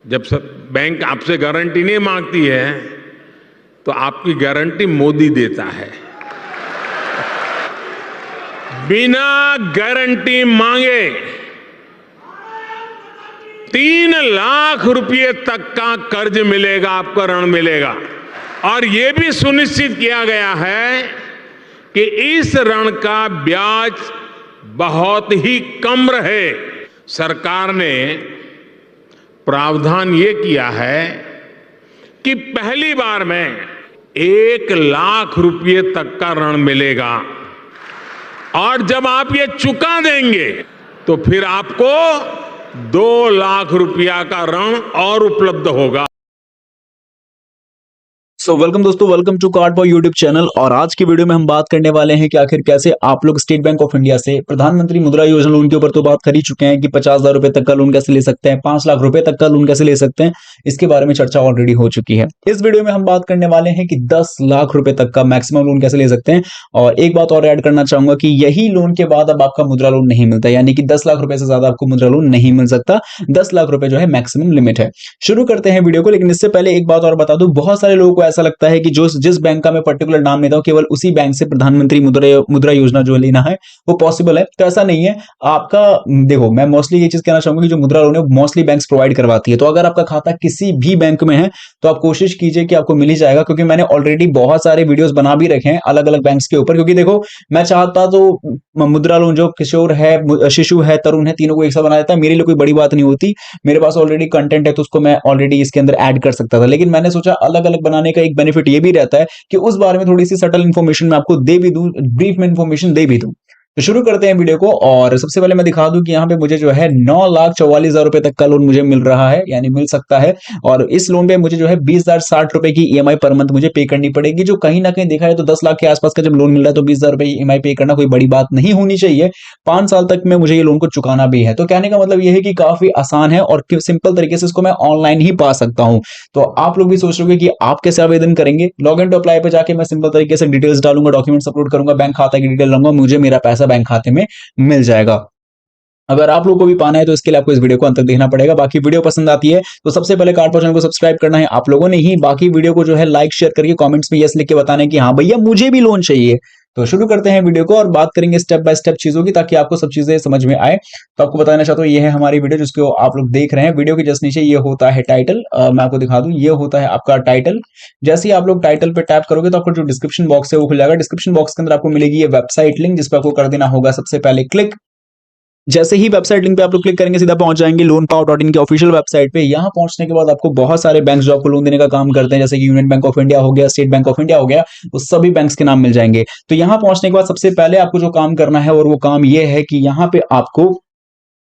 जब सब बैंक आपसे गारंटी नहीं मांगती है तो आपकी गारंटी मोदी देता है। बिना गारंटी मांगे 3 लाख रुपए तक का कर्ज मिलेगा, आपको ऋण मिलेगा। और यह भी सुनिश्चित किया गया है कि इस ऋण का ब्याज बहुत ही कम रहे। सरकार ने प्रावधान ये किया है कि पहली बार में 1 लाख रुपए तक का ऋण मिलेगा और जब आप ये चुका देंगे तो फिर आपको 2 लाख रुपया का ऋण और उपलब्ध होगा। वेलकम दोस्तों, welcome to card boy YouTube channel. और आज की वीडियो में हम बात करने वाले हैं कि आखिर कैसे आप लोग स्टेट बैंक ऑफ इंडिया से प्रधानमंत्री मुद्रा योजना लोन के ऊपर तो बात कर ही चुके हैं कि 50,000 रुपए तक का लोन कैसे ले सकते हैं, 5 लाख रुपए तक का लोन कैसे ले सकते हैं, इसके बारे में चर्चा ऑलरेडी हो चुकी है। इस वीडियो में हम बात करने वाले हैं कि 10 लाख रुपए तक का मैक्सिमम लोन कैसे ले सकते हैं। और एक बात और ऐड करना चाहूंगा कि यही लोन के बाद अब आपका मुद्रा लोन नहीं मिलता, यानी कि 10 लाख रुपए से ज्यादा आपको मुद्रा लोन नहीं मिल सकता। 10 लाख रुपए जो है मैक्सिमम लिमिट है। शुरू करते हैं वीडियो को, लेकिन इससे पहले एक बात और बता दूं, बहुत सारे लोगों को ऐसा लगता है कि जिस बैंक का मैं पर्टिकुलर नाम लेता हूं केवल उसी बैंक से प्रधानमंत्री मुद्रा योजना जो लेना है वो पॉसिबल है। तो ऐसा नहीं है। आपका देखो, मैं मोस्टली ये चीज कहना चाहूंगा कि जो मुद्रा लोन है मोस्टली बैंक्स प्रोवाइड करवाती है। तो अगर आपका खाता किसी भी बैंक में है तो आप कोशिश कीजिए कि आपको मिल ही जाएगा, क्योंकि मैंने ऑलरेडी बहुत सारे वीडियोस बना भी रखे हैं अलग अलग बैंक्स के ऊपर। क्योंकि देखो, मैं चाहता तो मुद्रा लोन जो किशोर है, शिशु है, तरुण है, तीनों को एक साथ बना देता। मेरे लिए कोई बड़ी बात नहीं होती, मेरे पास ऑलरेडी कंटेंट है तो उसको मैं ऑलरेडी इसके अंदर ऐड कर सकता था। लेकिन मैंने सोचा अलग अलग बनाने का एक बेनिफिट ये भी रहता है कि उस बारे में थोड़ी सी सटल इन्फॉर्मेशन मैं आपको दे भी दूं, ब्रीफ में इन्फॉर्मेशन दे भी दूं। तो शुरू करते हैं वीडियो को। और सबसे पहले मैं दिखा दूं कि यहाँ पे मुझे जो है 9,44,000 रुपए तक का लोन मुझे मिल रहा है, यानी मिल सकता है। और इस लोन पे मुझे जो है 20,060 रुपए की ईएमआई पर मंथ मुझे पे करनी पड़ेगी, जो कहीं ना कहीं देखा है तो 10 लाख के आसपास का जब लोन मिल रहा है तो 20,000 रुपए ईएमआई पे करना कोई बड़ी बात नहीं होनी चाहिए। 5 साल तक में मुझे ये लोन को चुकाना भी है। तो कहने का मतलब ये है कि काफी आसान है और सिंपल तरीके से इसको मैं ऑनलाइन ही पा सकता हूं। तो आप लोग भी सोच रहे हो कि आप कैसे आवेदन करेंगे। लॉग इन टू अप्लाई पे जाके मैं सिंपल तरीके से डिटेल्स डालूंगा, डॉक्यूमेंट्स अपलोड करूंगा, बैंक खाता की डिटेल लूंगा, मुझे मेरा पैसा बैंक खाते में मिल जाएगा। अगर आप लोगों को भी पाना है तो इसके लिए आपको इस वीडियो को अंत तक देखना पड़ेगा। बाकी वीडियो पसंद आती है तो सबसे पहले कार्ड पर चैनल को सब्सक्राइब करना है आप लोगों ने ही। बाकी वीडियो को जो है लाइक शेयर करके कमेंट्स में यस लिख के बताना है कि हाँ भैया मुझे भी लोन चाहिए। तो शुरू करते हैं वीडियो को और बात करेंगे स्टेप बाय स्टेप चीजों की, ताकि आपको सब चीजें समझ में आए। तो आपको बताना चाहता हूँ ये है हमारी वीडियो जिसको आप लोग देख रहे हैं। वीडियो के जस्ट नीचे ये होता है टाइटल। मैं आपको दिखा दूं, ये होता है आपका टाइटल। जैसे ही आप लोग टाइटल पे टैप करोगे तो आपको जो डिस्क्रिप्शन बॉक्स है वो खुल जाएगा। डिस्क्रिप्शन बॉक्स के अंदर आपको मिलेगी ये वेबसाइट लिंक, जिस पर आपको कर देना होगा सबसे पहले क्लिक। जैसे ही वेबसाइट लिंक पे आप लोग क्लिक करेंगे सीधा पहुंच जाएंगे loanpow.in की ऑफिशियल वेबसाइट पे। यहां पहुंचने के बाद आपको बहुत सारे बैंक्स जो आपको लोन देने का काम करते हैं, जैसे कि यूनियन बैंक ऑफ इंडिया हो गया, स्टेट बैंक ऑफ इंडिया हो गया, वो सभी बैंक्स के नाम मिल जाएंगे। तो यहां पहुंचने के बाद सबसे पहले आपको जो काम करना है और वो काम ये है कि यहां पे आपको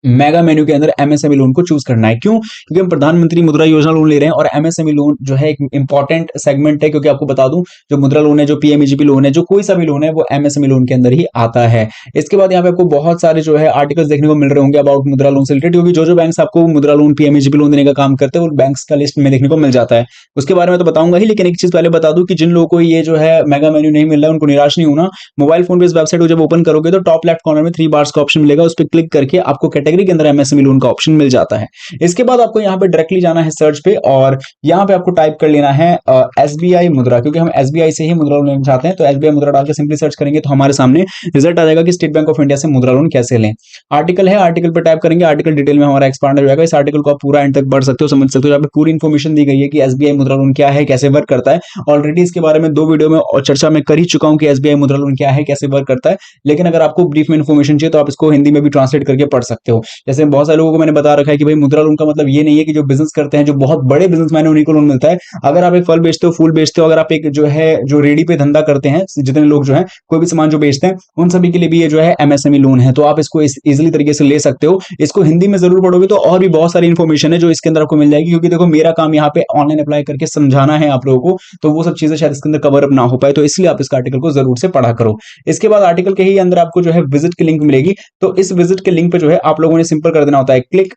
मेगा मेन्यू के अंदर एमएसएमई लोन को चूज करना है। क्यों? क्योंकि हम प्रधानमंत्री मुद्रा योजना लोन ले रहे हैं और एमएसएमई लोन जो है एक इंपॉर्टेंट सेगमेंट है। क्योंकि आपको बता दूं, जो मुद्रा लोन है, जो पीएमईजीपी लोन है, जो कोई सा भी लोन है वो एमएसएमई लोन के अंदर ही आता है। इसके बाद यहाँ पे आपको बहुत सारे जो है आर्टिकल्स देखने को मिल रहे होंगे अबाउट मुद्रा लोन से रिलेटेड, क्योंकि जो बैंक आपको मुद्रा लोन पीएमईजीपी लोन देने का काम करते हैं वो बैंक्स का लिस्ट में देखने को मिल जाता है। उसके बारे में तो बताऊंगा ही, लेकिन एक चीज पहले बता दूं कि जिन लोगों को ये जो है मेगा मेन्यू नहीं मिल रहा है उनको निराश नहीं होना। मोबाइल फोन पे इस वेबसाइट को जब ओपन करोगे तो टॉप लेफ्ट कॉर्नर में 3 बार्स का ऑप्शन मिलेगा, उस पर क्लिक करके आपको कैटेगरी के अंदर एमएसएमई का ऑप्शन मिल जाता है। इसके बाद आपको यहाँ पे डायरेक्टली जाना है सर्च पे और यहाँ पे आपको टाइप कर लेना है एसबीआई मुद्रा, क्योंकि हम एसबीआई से ही मुद्रा लोन लेना चाहते हैं। तो एसबीआई मुद्रा डाल के सिंपली सर्च करेंगे तो हमारे सामने रिजल्ट आ जाएगा कि स्टेट बैंक ऑफ इंडिया से मुद्रा लोन कैसे लें। आर्टिकल है, आर्टिकल पे टाइप करेंगे, आर्टिकल डिटेल में हमारा एक्सपांड हो जाएगा। इस आर्टिकल को आप पूरा एंड तक पढ़ सकते हो, समझ सकते हो। यहाँ पे पूरी इन्फॉर्मेशन दी गई है कि एसबीआई मुद्रा लोन क्या है, कैसे वर्क करता है। ऑलरेडी इसके बारे में 2 वीडियो में चर्चा में कर ही चुका हूँ कि एसबीआई मुद्रा लोन क्या है, कैसे वर्क करता है। लेकिन अगर आपको ब्रीफ में इन्फॉर्मेशन चाहिए तो आप इसको हिंदी में भी ट्रांसलेट करके पढ़ सकते हो। जैसे बहुत सारे लोगों को मैंने बता रखा है कि भाई मुद्रा लोन का मतलब ये नहीं है कि जो बिजनेस करते हैं, जो बहुत बड़े बिजनेसमैन है उन्हीं को लोन मिलता है। अगर आप एक फल बेचते हो, फूल बेचते हो, अगर आप एक जो है जो रेडी पे धंधा करते हैं, जितने लोग जो है कोई भी सामान जो बेचते हैं, उन सभी के लिए भी ये जो है एमएसएमई लोन है। तो आप इसको इजीली तरीके से ले सकते हो। इसको हिंदी में जरूर पढ़ोगे तो और भी बहुत सारी इन्फॉर्मेशन है जो इसके अंदर आपको मिल जाएगी। क्योंकि देखो, मेरा काम यहाँ पे ऑनलाइन अप्लाई करके समझाना है आप लोगों को, तो वो सब चीजें शायद इसके अंदर कवर अप ना हो पाए, तो इसलिए आप इस आर्टिकल को जरूर से पढ़ा करो। इसके बाद आर्टिकल के ही अंदर आपको जो है विजिट की लिंक मिलेगी। तो इस विजिट के लिंक पे जो है आप लोगों ने सिंपल कर देना होता है क्लिक।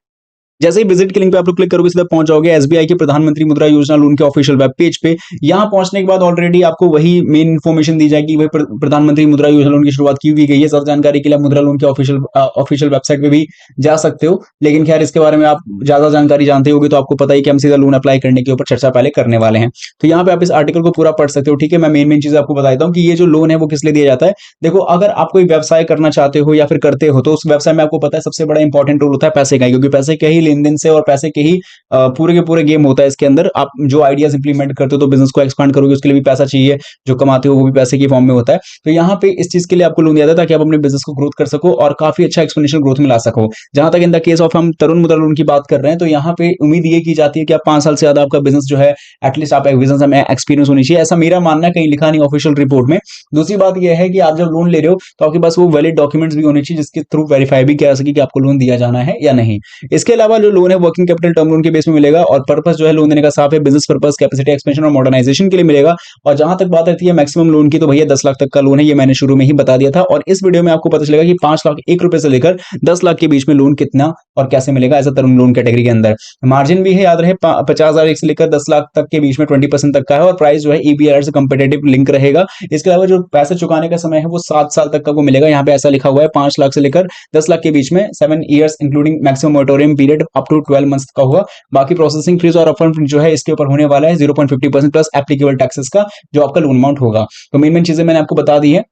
जैसे ही विजिट के लिंक पे आप लोग क्लिक करोगे सीधा पहुंच जाओगे एसबीआई के प्रधानमंत्री मुद्रा योजना लोन के ऑफिशियल वेब पेज पे। यहां पहुंचने के बाद ऑलरेडी आपको वही मेन इन्फॉर्मेशन दी जाएगी, वही प्रधानमंत्री मुद्रा योजना लोन की शुरुआत की भी गई है। ज्यादा जानकारी के लिए आप मुद्रा लोन के ऑफिशियल वेबसाइट पे भी जा सकते हो, लेकिन खैर इसके बारे में आप ज्यादा जानकारी जानते होगे तो आपको पता ही कि हम सीधा लोन अप्लाई करने के ऊपर चर्चा पहले करने वाले हैं। तो यहाँ पे आप इस आर्टिकल को पूरा पढ़ सकते हो, ठीक है। मैं मेन चीज आपको बता देता हूँ कि ये जो लोन है वो किस लिए दिया जाता है। देखो, अगर आप कोई व्यवसाय करना चाहते हो या फिर करते हो तो उस व्यवसाय में आपको पता है सबसे बड़ा इंपॉर्टेंट रोल होता है पैसे का, क्योंकि पैसे के ही लेन देन से और पैसे के ही पूरे के पूरे गेम होता है इसके अंदर। आप जो आइडियाज इंप्लीमेंट करते हो तो बिजनेस को एक्सपांड करोगे, उसके लिए भी पैसा चाहिए, जो कमाते हो वो भी पैसे की फॉर्म में होता है। तो यहाँ पे इस चीज के लिए आपको लोन दिया जाता है ताकि आप अपने बिजनेस को ग्रोथ कर सको और काफी अच्छा एक्सपोनेंशियल ग्रोथ में ला सको। जहां तक इन द केस ऑफ हम तरुण मुद्रा लोन की बात कर रहे हैं तो यहाँ पे उम्मीद ये की जाती है कि आप 5 साल से ज्यादा आपका बिजनेस जो है एटलीस्ट आप बिजनेस में एक्सपीरियंस होनी चाहिए, ऐसा मेरा मानना है, कहीं लिखा नहीं ऑफिशियल रिपोर्ट में। दूसरी बात यह है कि आप जब लोन ले रहे हो तो आपके पास वो वैलिड डॉक्यूमेंट्स भी होने चाहिए जिसके थ्रू वेरीफाई भी किया जा सके कि आपको लोन दिया जाना है या नहीं। इसके अलावा जो लोन है वर्किंग कैपिटल टर्म लोन के बेस में मिलेगा और पर्पस जो है लोन देने का साफ है, बिजनेस पर्पस, कैपेसिटी एक्सपेंशन और मॉडर्नाइजेशन के लिए मिलेगा। और जहां तक बात रहती है मैक्सिमम लोन की तो भैया 10 लाख तक का लोन है, ये मैंने शुरू में ही बता दिया था। और इस वीडियो में आपको पता चलेगा कि 5 लाख 1 रुपए से लेकर 10 लाख के बीच में लोन कितना और कैसे मिलेगा ऐसा टर्म लोन कैटेगरी के अंदर। मार्जिन भी है, याद रहे, 50,000 से लेकर 10 लाख तक के बीच में 20% तक का है और प्राइस जो है EBLR से कंपेटिटिव लिंक रहेगा। इसके अलावा जो पैसे चुकाने का समय है वो 7 साल तक का वो मिलेगा। यहाँ पे ऐसा लिखा हुआ है 5 लाख से लेकर 10 लाख के बीच में 7 years including maximum moratorium period up to 12 months का होगा। बाकी प्रोसेसिंग फीस और अपफ्रंट जो है इसके ऊपर होने वाला है 0.50% प्लस एप्लीकेबल टैक्सेस का जो आपका लोन अमाउंट होगा। तो मेन चीजें मैंने आपको बता दी है।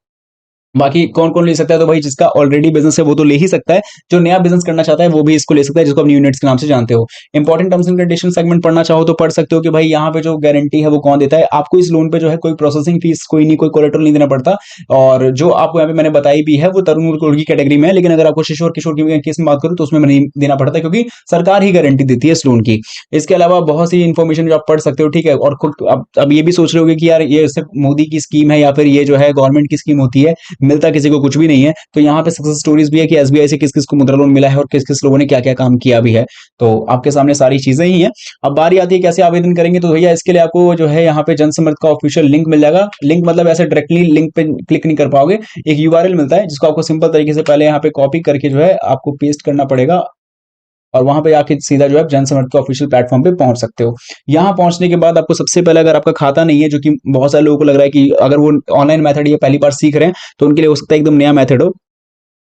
बाकी कौन कौन ले सकता है, तो भाई जिसका ऑलरेडी बिजनेस है वो तो ले ही सकता है, जो नया बिजनेस करना चाहता है वो भी इसको ले सकता है, जिसको अपनी यूनिट्स के नाम से जानते हो। Important terms and condition segment पढ़ना चाहो तो पढ़ सकते हो कि भाई यहाँ पे जो गारंटी है वो कौन देता है। आपको इस लोन पे जो है कोई प्रोसेसिंग फीस कोई नहीं, कोई कोलेटरल नहीं देना पड़ता। और जो आपको यहाँ पे मैंने बताई भी है वो तरुण मुद्रा की कैटेगरी में है, लेकिन अगर आपको शिशु और किशोर की केस में बात करूँ तो उसमें नहीं देना पड़ता क्योंकि सरकार ही गारंटी देती है इस लोन की। इसके अलावा बहुत सी इन्फॉर्मेशन जो आप पढ़ सकते हो, ठीक है। और खुद अब ये भी सोच रहे होगे कि यार ये सिर्फ मोदी की स्कीम है या फिर ये जो है गवर्नमेंट की स्कीम होती है, मिलता किसी को कुछ भी नहीं है। तो यहाँ पे सक्सेस स्टोरीज भी है कि एसबीआई से किस किस को मुद्रा लोन मिला है और किस किस लोगों ने क्या क्या काम किया भी है। तो आपके सामने सारी चीजें ही हैं। अब बारी आती है कैसे आवेदन करेंगे, तो भैया इसके लिए आपको जो है यहाँ पे जनसमर्थ का ऑफिशियल लिंक मिल जाएगा। लिंक मतलब ऐसे डायरेक्टली लिंक पे क्लिक नहीं कर पाओगे, एक यूआरएल मिलता है जिसको आपको सिंपल तरीके से पहले यहाँ पे कॉपी करके जो है आपको पेस्ट करना पड़ेगा और वहां पे आके सीधा जो है जनसमर्थ के ऑफिशियल प्लेटफॉर्म पे पहुंच सकते हो। यहां पहुंचने के बाद आपको सबसे पहले, अगर आपका खाता नहीं है, जो कि बहुत सारे लोगों को लग रहा है कि अगर वो ऑनलाइन मेथड ये पहली बार सीख रहे हैं तो उनके लिए हो सकता है एकदम नया मेथड हो।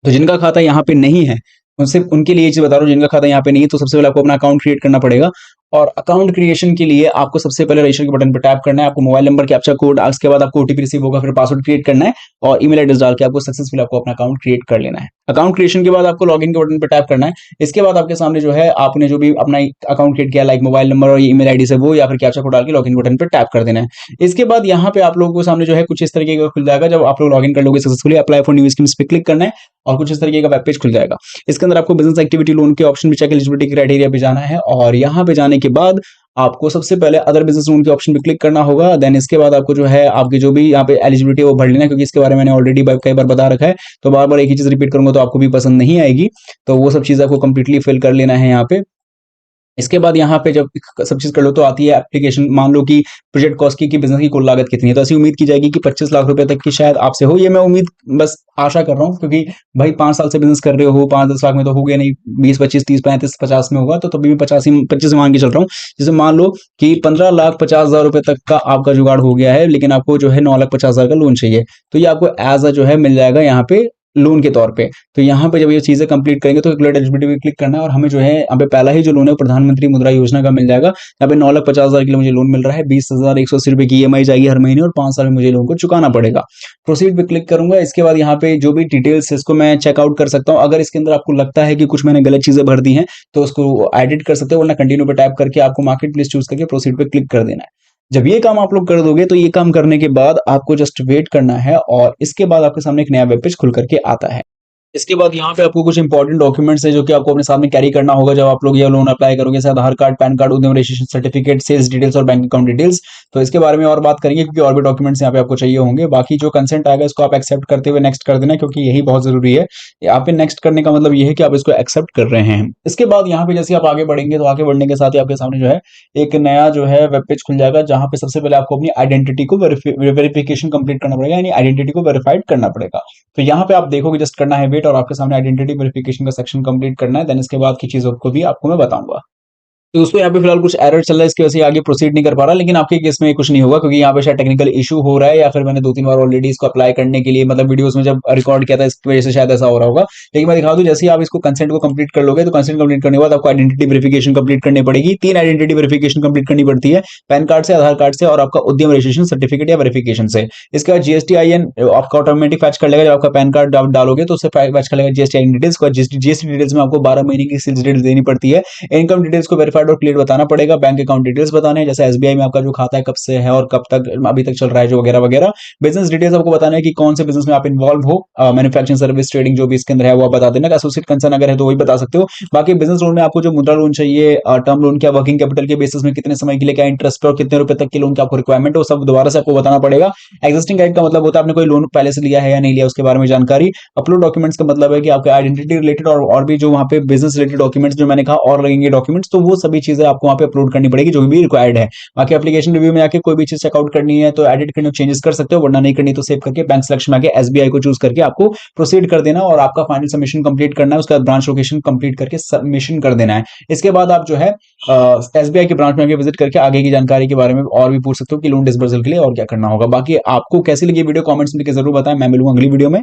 तो जिनका खाता यहाँ पे नहीं है उनसे उनके लिए ये चीज बता रहा हूँ, जिनका खाता यहाँ पे नहीं है तो सबसे पहले आपको अपना अकाउंट क्रिएट करना पड़ेगा। और अकाउंट क्रिएशन के लिए आपको सबसे पहले रजिस्टर के बटन पर टैप करना है, आपको मोबाइल नंबर कैप्चा कोड, उसके बाद आपको ओटीपी रिसीव होगा, फिर पासवर्ड क्रिएट करना है और ईमेल एड्रेस डाल के आपको सक्सेसफुल आपको अपना अकाउंट क्रिएट कर लेना है। अकाउंट क्रिएशन के बाद आपको लॉगिन के बटन पर टैप करना है। इसके बाद आपके सामने जो है आपने जो भी अपना अकाउंट क्रिएट किया लाइक मोबाइल नंबर और ईमेल आईडी से वो या फिर कैप्चा कोड डाल के लॉगिन बटन पर टैप कर देना है। इसके बाद यहाँ पे आप लोगों को सामने जो है कुछ इस तरीके का खुल जाएगा। जब आप लोग लॉगिन कर लोगे successfully, apply for new schemes पे क्लिक करना है और कुछ इस तरीके का वेब पेज खुल जाएगा। इसके अंदर आपको बिजनेस एक्टिविटी लोन के ऑप्शन पे चेक एलिजिबिलिटी क्राइटेरिया पे जाना है और यहाँ पे जाने के बाद आपको सबसे पहले अदर बिजनेस लोन के ऑप्शन पे क्लिक करना होगा। देन इसके बाद आपको जो है आपकी जो भी यहाँ पे एलिजिबिलिटी है वो भर लेना है, क्योंकि इसके बारे में मैंने ऑलरेडी कई बार बता रखा है तो बार बार एक ही चीज रिपीट करूंगा तो आपको भी पसंद नहीं आएगी। तो वो सब चीज आपको कंप्लीटली फिल कर लेना है यहाँ पे। इसके बाद यहाँ पे जब सब चीज कर लो तो आती है एप्लीकेशन। मान लो कि प्रोजेक्ट कॉस्ट की बिजनेस की कुल लागत कितनी है, तो ऐसी उम्मीद की जाएगी कि 25 लाख रुपए तक की शायद आपसे हो। ये मैं उम्मीद बस आशा कर रहा हूँ, क्योंकि भाई 5 साल से बिजनेस कर रहे हो, 5-10 लाख में तो हो गया नहीं, 20, 25, 30, 35, 50 में होगा तो तभी मैं 25 मान के चल रहा हूँ। जैसे मान लो कि 15,50,000 रुपए तक का आपका जुगाड़ हो गया है, लेकिन आपको जो है 9,50,000 का लोन चाहिए, तो ये आपको एज अ जो है मिल जाएगा यहाँ पे लोन के तौर पे। तो यहाँ पे जब ये चीजें कंप्लीट करेंगे तो कैलकुलेट एलिजिबिलिटी पे क्लिक करना है और हमें जो है यहाँ पे पहला ही जो लोन है प्रधानमंत्री मुद्रा योजना का मिल जाएगा। यहाँ पे 9,50,000 के लिए मुझे लोन मिल रहा है, 20,180 रुपए की EMI जाएगी हर महीने और 5 साल में मुझे लोन को चुकाना पड़ेगा। प्रोसीड पे क्लिक करूंगा। इसके बाद यहाँ पे जो भी डिटेल्स है इसको मैं चेकआउट कर सकता हूँ। अगर इसके अंदर आपको लगता है कि कुछ मैंने गलत चीजें भर दी हैं तो उसको एडिट कर सकते हो, वरना कंटिन्यू पे टैप करके आपको मार्केट प्लेस चूज करके प्रोसीड पे क्लिक कर देना है। जब ये काम आप लोग कर दोगे तो ये काम करने के बाद आपको जस्ट वेट करना है और इसके बाद आपके सामने एक नया वेब पेज खुल करके आता है। इसके बाद यहाँ पे आपको कुछ इंपॉर्टेंट डॉक्यूमेंट्स है जो कि आपको अपने साथ में कैरी करना होगा जब आप लोग ये लोन अप्लाई करोगे, जैसे आधार कार्ड, पैन कार्ड, उद्यम रजिस्ट्रेशन सर्टिफिकेट, सेल्स डिटेल्स और बैंक अकाउंट डिटेल्स। तो इसके बारे में और बात करेंगे क्योंकि और भी डॉक्यूमेंट्स यहाँ पे आपको चाहिए होंगे। बाकी जो कंसेंट आएगा इसको आप एक्सेप्ट करते हुए नेक्स्ट कर देना, क्योंकि यही बहुत जरूरी है। यहाँ पे नेक्स्ट करने का मतलब ये है कि आप इसको एक्सेप्ट कर रहे हैं। इसके बाद यहाँ पे जैसे आप आगे बढ़ेंगे तो आगे बढ़ने के साथ ही आपके सामने जो है एक नया जो है वेब पेज खुल जाएगा, जहां पे सबसे पहले आपको अपनी आइडेंटिटी को वेरिफिकेशन कंप्लीट करना पड़ेगा, यानी आइडेंटिटी को वेरीफाइड करना पड़ेगा। तो यहाँ पे आप देखोगे जस्ट करना है वेट, अपडेट और आपके सामने आइडेंटिटी वेरिफिकेशन का सेक्शन कंप्लीट करना है, देन इसके बाद की चीजों को भी आपको मैं बताऊंगा। तो दोस्तों यहाँ पे फिलहाल कुछ एरर चल रहा है, इसकी वजह से आगे प्रोसीड नहीं कर पा रहा, लेकिन आपके केस में कुछ नहीं होगा क्योंकि यहाँ पे शायद टेक्निकल इशू हो रहा है, या फिर मैंने 2-3 बार ऑलरेडी इसको अप्लाई करने के लिए मतलब वीडियोस में जब रिकॉर्ड किया था इसकी वजह से शायद ऐसा हो रहा होगा। लेकिन मैं दिखा दूं, जैसे ही आप इसको कंसेंट को कंप्लीट कर लोगे तो कंसेंट कंप्लीट करने के बाद आपको आइडेंटिटी वेरिफिकेशन कंप्लीट करनी पड़ेगी। 3 आइडेंटिटी वेरिफिकेशन कंप्लीट करनी पड़ती है, पैन कार्ड से, आधार कार्ड से और आपका उद्यम रजिस्ट्रेशन सर्टिफिकेट या वेरिफिकेशन से। इसके बाद GSTIN आपका ऑटोमेटिक फैच कर लेगा, जब आपका पैन कार्ड आप डालोगे तो उससे फैच कर लेगा GSTIN डिटेल्स को। GST डिटेल्स में आपको 12 महीने की सेल्स डिटेल्स देनी पड़ती है। इनकम डिटेल्स को वेरीफाइड और क्लियर बताना पड़ेगा। बैंक अकाउंट डिटेल्स बताने हैं, जैसे SBI में आपका जो खाता है कब से है और कब तक अभी तक चल रहा है जो वगैरह वगैरह। बिजनेस डिटेल्स आपको बताना है कि कौन से बिजनेस में आप इन्वॉल्व हो, मैन्युफैक्चरिंग, सर्विस, ट्रेडिंग जो भी इसके अंदर है वो आप बता देना। एसोसिएट कंसर्न अगर है तो वही बता सकते हो। बाकी बिजनेस लोन में आपको जो मुद्रा लोन चाहिए, टर्म लोन क्या, वर्किंग कैपिटल के बेसिस में कितने समय के लिए, क्या इंटरेस्ट और कितने रुपए तक के लोन की आपको रिक्वायरमेंट है, वो सब दोबारा से आपको बताना पड़ेगा। एग्जिस्टिंग गाइड का मतलब होता है आपने कोई लोन पहले से लिया है या नहीं लिया उसके बारे में जानकारी। अपलोड डॉक्यूमेंट्स का मतलब है कि आपके आइडेंटिटी रिलेटेड और भी जो वहाँ पे बिजनेस रिलेटेड डॉक्यूमेंट्स जो मैंने कहा और लगेंगे डॉक्यूमेंट्स, तो वो सभी चीजें आपको वहाँ पे अपलोड करनी पड़ेगी जो भी रिक्वायर्ड है। बाकी एप्लीकेशन रिव्यू में आके कोई भी चीज चेकआउट करनी है तो एडिट करने चेंजेस कर सकते हो, वरना नहीं करनी तो सेव करके बैंक सिलेक्शन में आके SBI को चूज करके आपको प्रोसीड कर देना और आपका फाइनल सबमिशन कंप्लीट करना है। उसका ब्रांच लोकेशन कंप्लीट करके सबमिशन कर देना है। इसके बाद आप जो है SBI के ब्रांच में आके विजिट करके आगे की जानकारी के बारे में और भी पूछ सकते हो कि लोन डिसबर्सल के लिए और क्या करना होगा। बाकी आपको कैसी लगी वीडियो कमेंट्स में जरूर बताएं, मैं मिलूंगा अगली वीडियो में।